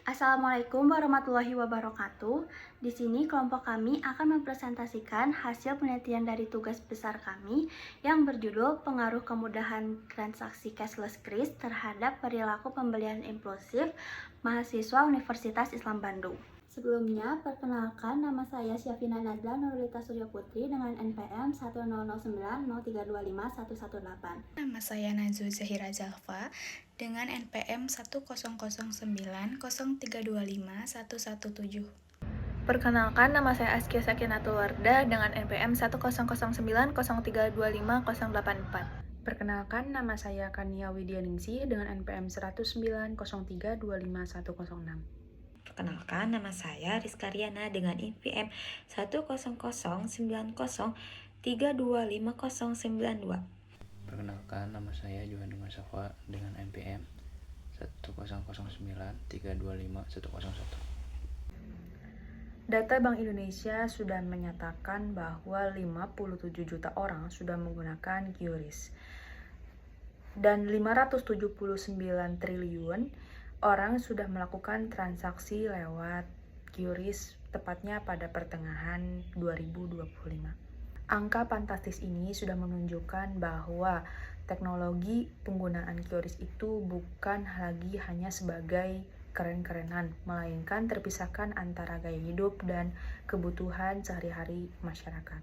Assalamualaikum warahmatullahi wabarakatuh. Di sini kelompok kami akan mempresentasikan hasil penelitian dari tugas besar kami yang berjudul Pengaruh Kemudahan Transaksi Cashless Kris terhadap Perilaku Pembelian Impulsif Mahasiswa Universitas Islam Bandung. Sebelumnya, perkenalkan nama saya Syafina Nazla Nurlita Surya Putri dengan NPM 10090325118. Nama saya Nazul Zahira Zalfa dengan NPM 10090325117. Perkenalkan, nama saya Askia Sakinatul Wardah dengan NPM 10090325084. Perkenalkan, nama saya Kania Widyaningsih dengan NPM 10903255106. Perkenalkan, nama saya Rizka Riana dengan NPM 10093250092. Perkenalkan, nama saya Johan Masafa dengan NPM 10093251101. Data Bank Indonesia sudah menyatakan bahwa 57 juta orang sudah menggunakan QRIS. Dan 579 triliun orang sudah melakukan transaksi lewat QRIS, tepatnya pada pertengahan 2025. Angka fantastis ini sudah menunjukkan bahwa teknologi penggunaan QRIS itu bukan lagi hanya sebagai keren-kerenan, melainkan terpisahkan antara gaya hidup dan kebutuhan sehari-hari masyarakat.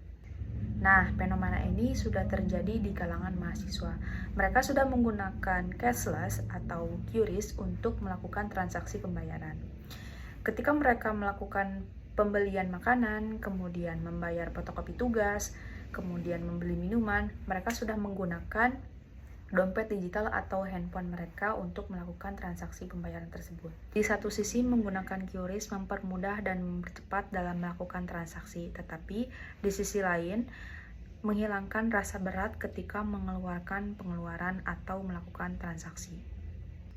Nah, fenomena ini sudah terjadi di kalangan mahasiswa. Mereka sudah menggunakan cashless atau QRIS untuk melakukan transaksi pembayaran. Ketika mereka melakukan pembelian makanan, kemudian membayar fotokopi tugas, kemudian membeli minuman, mereka sudah menggunakan dompet digital atau handphone mereka untuk melakukan transaksi pembayaran tersebut. Di satu sisi, menggunakan QRIS mempermudah dan mempercepat dalam melakukan transaksi, tetapi di sisi lain, menghilangkan rasa berat ketika mengeluarkan pengeluaran atau melakukan transaksi.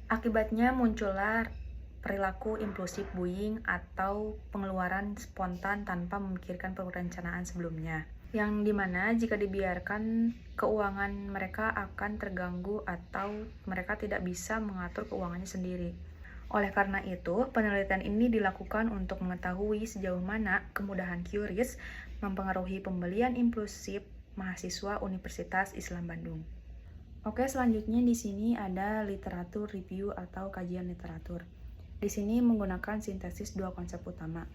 Akibatnya muncullah perilaku impulsif buying atau pengeluaran spontan tanpa memikirkan perencanaan sebelumnya, yang dimana jika dibiarkan keuangan mereka akan terganggu atau mereka tidak bisa mengatur keuangannya sendiri. Oleh karena itu, penelitian ini dilakukan untuk mengetahui sejauh mana kemudahan QRIS mempengaruhi pembelian impulsif mahasiswa Universitas Islam Bandung. Oke, selanjutnya di sini ada literatur review atau kajian literatur. Di sini menggunakan sintesis dua konsep utama.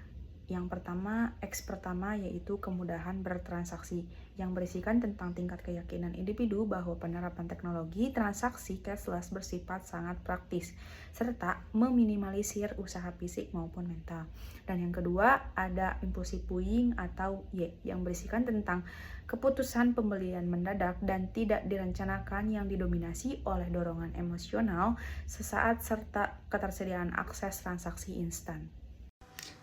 Yang pertama, X pertama yaitu kemudahan bertransaksi, yang berisikan tentang tingkat keyakinan individu bahwa penerapan teknologi transaksi cashless bersifat sangat praktis, serta meminimalisir usaha fisik maupun mental. Dan yang kedua, ada impulsive buying atau Y, yang berisikan tentang keputusan pembelian mendadak dan tidak direncanakan yang didominasi oleh dorongan emosional sesaat serta ketersediaan akses transaksi instan.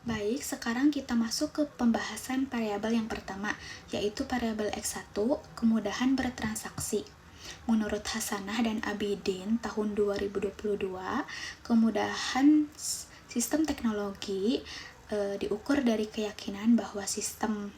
Baik, sekarang kita masuk ke pembahasan variabel yang pertama, yaitu variabel X1, kemudahan bertransaksi. Menurut Hasanah dan Abidin tahun 2022, kemudahan sistem teknologi diukur dari keyakinan bahwa sistem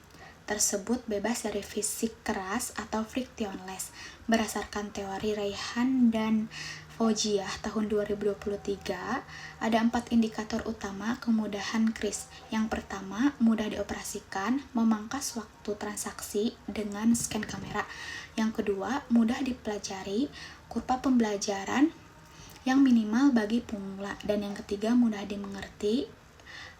tersebut bebas dari fisik keras atau frictionless. Berdasarkan teori Raihan dan Fauziah tahun 2023, ada 4 indikator utama kemudahan QRIS. Yang pertama, mudah dioperasikan, memangkas waktu transaksi dengan scan kamera. Yang kedua, mudah dipelajari, kurva pembelajaran yang minimal bagi pemula. Dan yang ketiga, mudah dimengerti,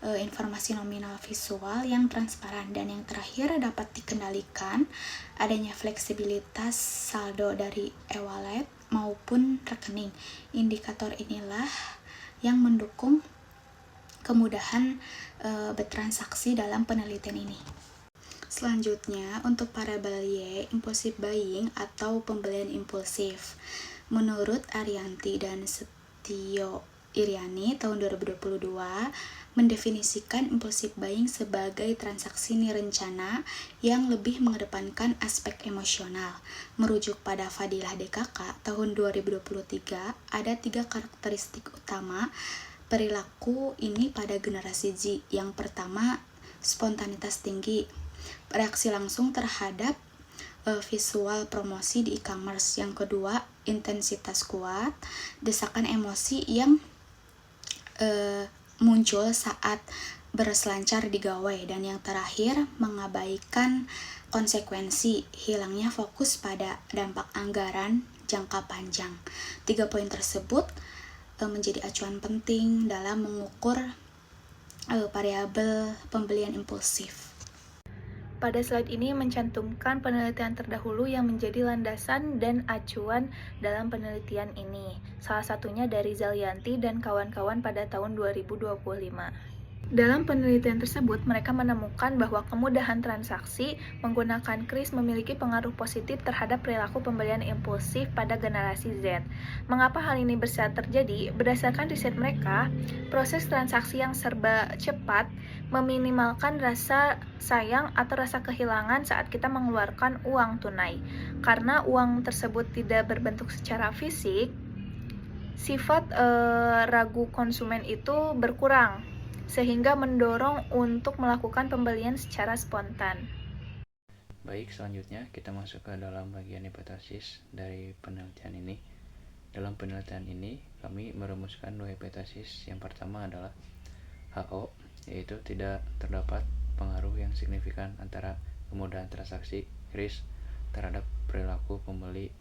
informasi nominal visual yang transparan. Dan yang terakhir, dapat dikendalikan, adanya fleksibilitas saldo dari e-wallet maupun rekening. Indikator inilah yang mendukung kemudahan bertransaksi dalam penelitian ini. Selanjutnya, untuk variabel Y, impulsive buying atau pembelian impulsif. Menurut Arianti dan Setio Iriani tahun 2022, mendefinisikan impulsive buying sebagai transaksi nirencana yang lebih mengedepankan aspek emosional. Merujuk pada Fadilah DKK tahun 2023, ada 3 karakteristik utama perilaku ini pada generasi Z. Yang pertama, spontanitas tinggi, reaksi langsung terhadap visual promosi di e-commerce. Yang kedua, intensitas kuat, desakan emosi yang muncul saat berselancar di gawai. Dan yang terakhir, mengabaikan konsekuensi, hilangnya fokus pada dampak anggaran jangka panjang. 3 poin tersebut menjadi acuan penting dalam mengukur variabel pembelian impulsif. Pada slide ini mencantumkan penelitian terdahulu yang menjadi landasan dan acuan dalam penelitian ini. Salah satunya dari Zalianti dan kawan-kawan pada tahun 2025. Dalam penelitian tersebut, mereka menemukan bahwa kemudahan transaksi menggunakan kris memiliki pengaruh positif terhadap perilaku pembelian impulsif pada generasi Z. Mengapa hal ini bisa terjadi? Berdasarkan riset mereka, proses transaksi yang serba cepat meminimalkan rasa sayang atau rasa kehilangan saat kita mengeluarkan uang tunai. Karena uang tersebut tidak berbentuk secara fisik, sifat ragu konsumen itu berkurang, sehingga mendorong untuk melakukan pembelian secara spontan. Baik, selanjutnya kita masuk ke dalam bagian hipotesis dari penelitian ini. Dalam penelitian ini, kami merumuskan 2 hipotesis. Yang pertama adalah HO, yaitu tidak terdapat pengaruh yang signifikan antara kemudahan transaksi kris terhadap perilaku pembeli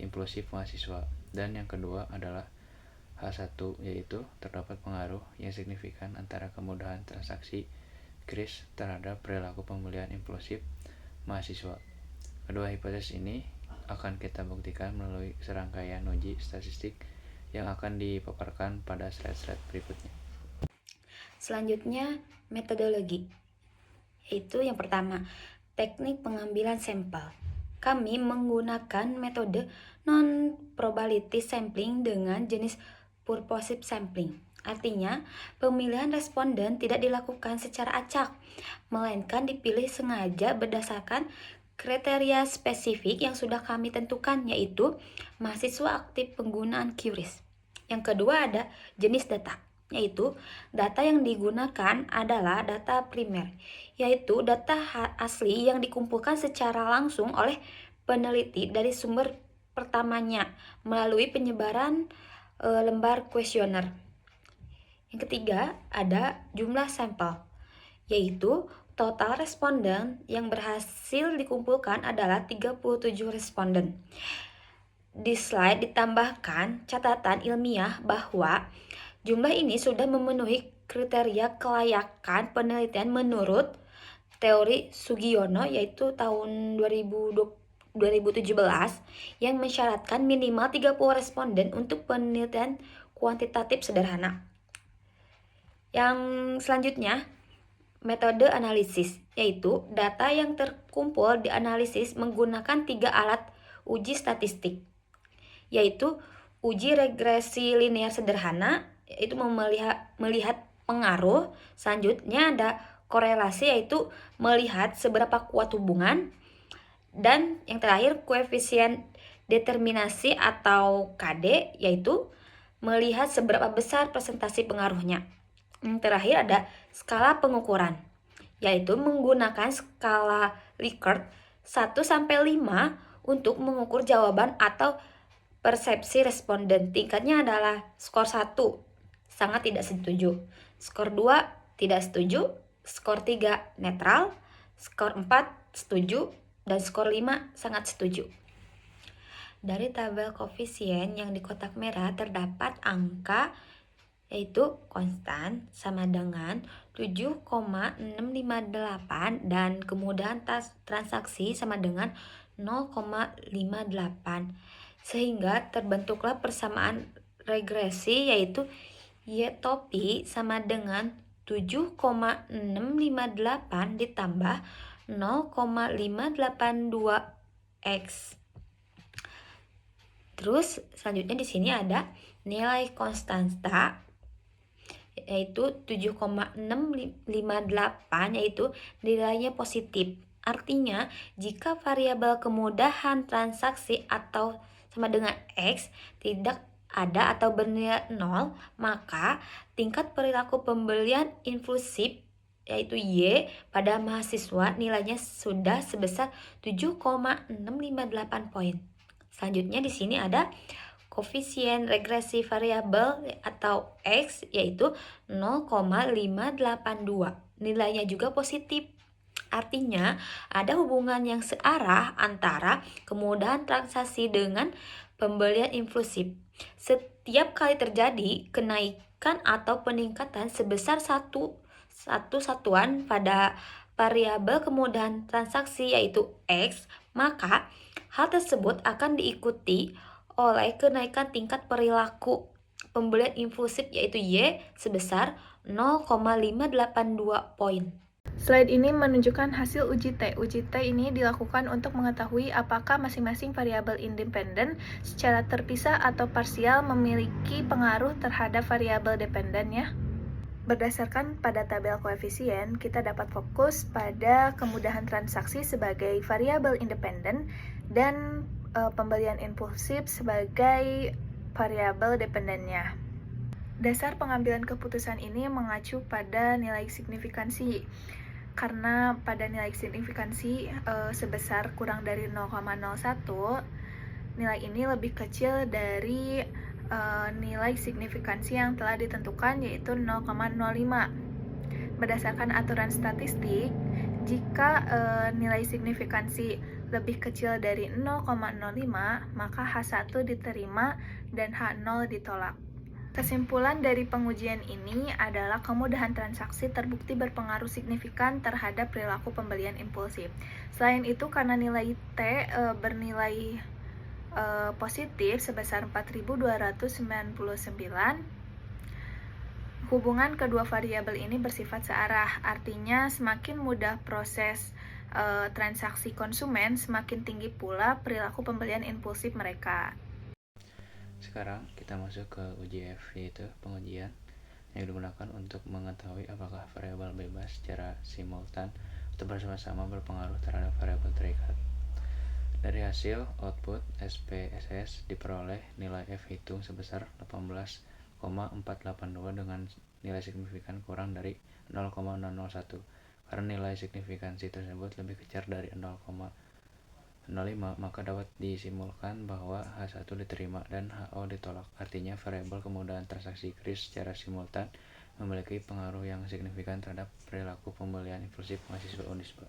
impulsif mahasiswa. Dan yang kedua adalah H1, yaitu terdapat pengaruh yang signifikan antara kemudahan transaksi kris terhadap perilaku pembelian impulsif mahasiswa. Kedua hipotesis ini akan kita buktikan melalui serangkaian uji statistik yang akan dipaparkan pada slide-slide berikutnya. Selanjutnya, metodologi, yaitu yang pertama, teknik pengambilan sampel. Kami menggunakan metode non-probability sampling dengan jenis purposive sampling. Artinya, pemilihan responden tidak dilakukan secara acak, melainkan dipilih sengaja berdasarkan kriteria spesifik yang sudah kami tentukan, yaitu mahasiswa aktif penggunaan QRIS. Yang kedua ada jenis data, yaitu data yang digunakan adalah data primer, yaitu data asli yang dikumpulkan secara langsung oleh peneliti dari sumber pertamanya melalui penyebaran lembar kuesioner. Yang ketiga ada jumlah sampel, yaitu total responden yang berhasil dikumpulkan adalah 37 responden. Di slide ditambahkan catatan ilmiah bahwa jumlah ini sudah memenuhi kriteria kelayakan penelitian menurut teori Sugiono, yaitu tahun 2017 yang mensyaratkan minimal 30 responden untuk penelitian kuantitatif sederhana. Yang selanjutnya, metode analisis, yaitu data yang terkumpul dianalisis menggunakan 3 alat uji statistik, yaitu uji regresi linear sederhana, yaitu melihat pengaruh. Selanjutnya ada korelasi, yaitu melihat seberapa kuat hubungan. Dan yang terakhir koefisien determinasi atau KD, yaitu melihat seberapa besar presentasi pengaruhnya. Yang terakhir ada skala pengukuran, yaitu menggunakan skala Likert 1-5 untuk mengukur jawaban atau persepsi responden. Tingkatnya adalah skor 1, sangat tidak setuju, skor 2, tidak setuju, skor 3, netral, skor 4, setuju, dan skor 5 sangat setuju. Dari tabel koefisien yang di kotak merah terdapat angka, yaitu konstan sama dengan 7,658 dan kemudahan transaksi sama dengan 0,58. Sehingga terbentuklah persamaan regresi, yaitu Y topi sama dengan 7,658 ditambah 0,582x. Terus selanjutnya di sini ada nilai konstanta, yaitu 7,658, yaitu nilainya positif. Artinya jika variabel kemudahan transaksi atau sama dengan X tidak ada atau bernilai 0, maka tingkat perilaku pembelian impulsif, yaitu Y, pada mahasiswa nilainya sudah sebesar 7,658 poin. Selanjutnya di sini ada koefisien regresi variabel atau X yaitu 0,582. Nilainya juga positif. Artinya, ada hubungan yang searah antara kemudahan transaksi dengan pembelian impulsif. Setiap kali terjadi kenaikan atau peningkatan sebesar satu satuan pada variabel kemudahan transaksi yaitu X, maka hal tersebut akan diikuti oleh kenaikan tingkat perilaku pembelian impulsif yaitu Y sebesar 0,582 poin. Slide ini menunjukkan hasil uji T. Uji T ini dilakukan untuk mengetahui apakah masing-masing variabel independen secara terpisah atau parsial memiliki pengaruh terhadap variabel dependen ya. Berdasarkan pada tabel koefisien, kita dapat fokus pada kemudahan transaksi sebagai variabel independen dan pembelian impulsif sebagai variabel dependennya. Dasar pengambilan keputusan ini mengacu pada nilai signifikansi. Karena pada nilai signifikansi sebesar kurang dari 0,01, nilai ini lebih kecil dari nilai signifikansi yang telah ditentukan yaitu 0,05. Berdasarkan aturan statistik, jika nilai signifikansi lebih kecil dari 0,05, maka H1 diterima dan H0 ditolak. Kesimpulan dari pengujian ini adalah kemudahan transaksi terbukti berpengaruh signifikan terhadap perilaku pembelian impulsif. Selain itu, karena nilai T bernilai positif sebesar 4.299, hubungan kedua variabel ini bersifat searah. Artinya, semakin mudah proses transaksi konsumen, semakin tinggi pula perilaku pembelian impulsif mereka. Sekarang kita masuk ke uji F, yaitu pengujian yang digunakan untuk mengetahui apakah variabel bebas secara simultan atau bersama-sama berpengaruh terhadap variabel terikat. Dari hasil output SPSS diperoleh nilai F hitung sebesar 18,482 dengan nilai signifikan kurang dari 0,001. Karena nilai signifikansi tersebut lebih kecil dari 0,05, maka dapat disimpulkan bahwa H1 diterima dan HO ditolak. Artinya variabel kemudahan transaksi kris secara simultan memiliki pengaruh yang signifikan terhadap perilaku pembelian impulsif mahasiswa Unisba.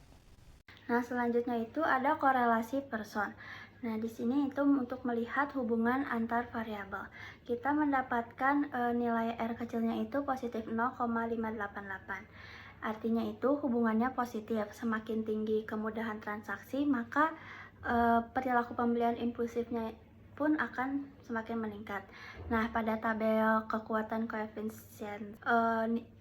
Nah, selanjutnya itu ada korelasi person. Nah, di sini itu untuk melihat hubungan antar variabel. Kita mendapatkan nilai R kecilnya itu positif 0,588. Artinya itu hubungannya positif. Semakin tinggi kemudahan transaksi, maka perilaku pembelian impulsifnya pun akan semakin meningkat. Nah, pada tabel kekuatan koefisien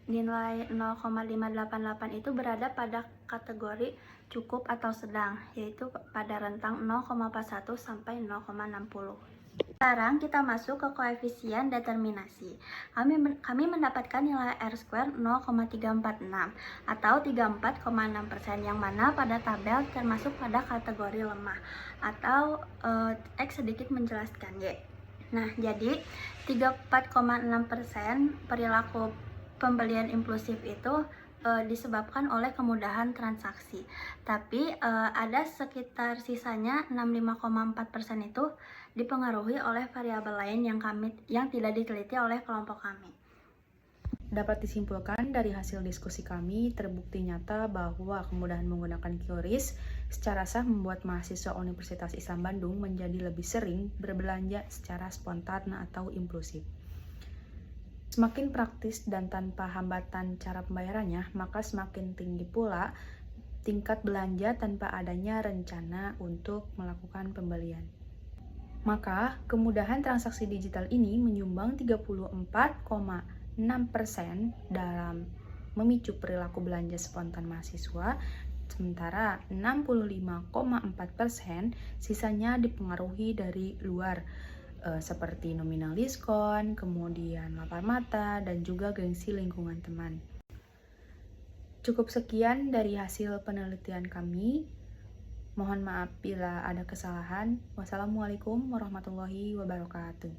nilai 0,588 itu berada pada kategori cukup atau sedang, yaitu pada rentang 0,41 sampai 0,60. Sekarang kita masuk ke koefisien determinasi. Kami mendapatkan nilai R² 0,346 atau 34,6%, yang mana pada tabel termasuk pada kategori lemah, atau X sedikit menjelaskan Y. Nah, jadi 34,6% perilaku pembelian impulsif itu disebabkan oleh kemudahan transaksi. Tapi ada sekitar sisanya 65,4% itu dipengaruhi oleh variabel lain yang tidak diteliti oleh kelompok kami. Dapat disimpulkan dari hasil diskusi kami, terbukti nyata bahwa kemudahan menggunakan QRIS secara sah membuat mahasiswa Universitas Islam Bandung menjadi lebih sering berbelanja secara spontan atau impulsif. Semakin praktis dan tanpa hambatan cara pembayarannya, maka semakin tinggi pula tingkat belanja tanpa adanya rencana untuk melakukan pembelian. Maka, kemudahan transaksi digital ini menyumbang 34,6% dalam memicu perilaku belanja spontan mahasiswa, sementara 65,4% sisanya dipengaruhi dari luar, seperti nominal diskon, kemudian lapar mata, dan juga gengsi lingkungan teman. Cukup sekian dari hasil penelitian kami. Mohon maaf bila ada kesalahan. Wassalamualaikum warahmatullahi wabarakatuh.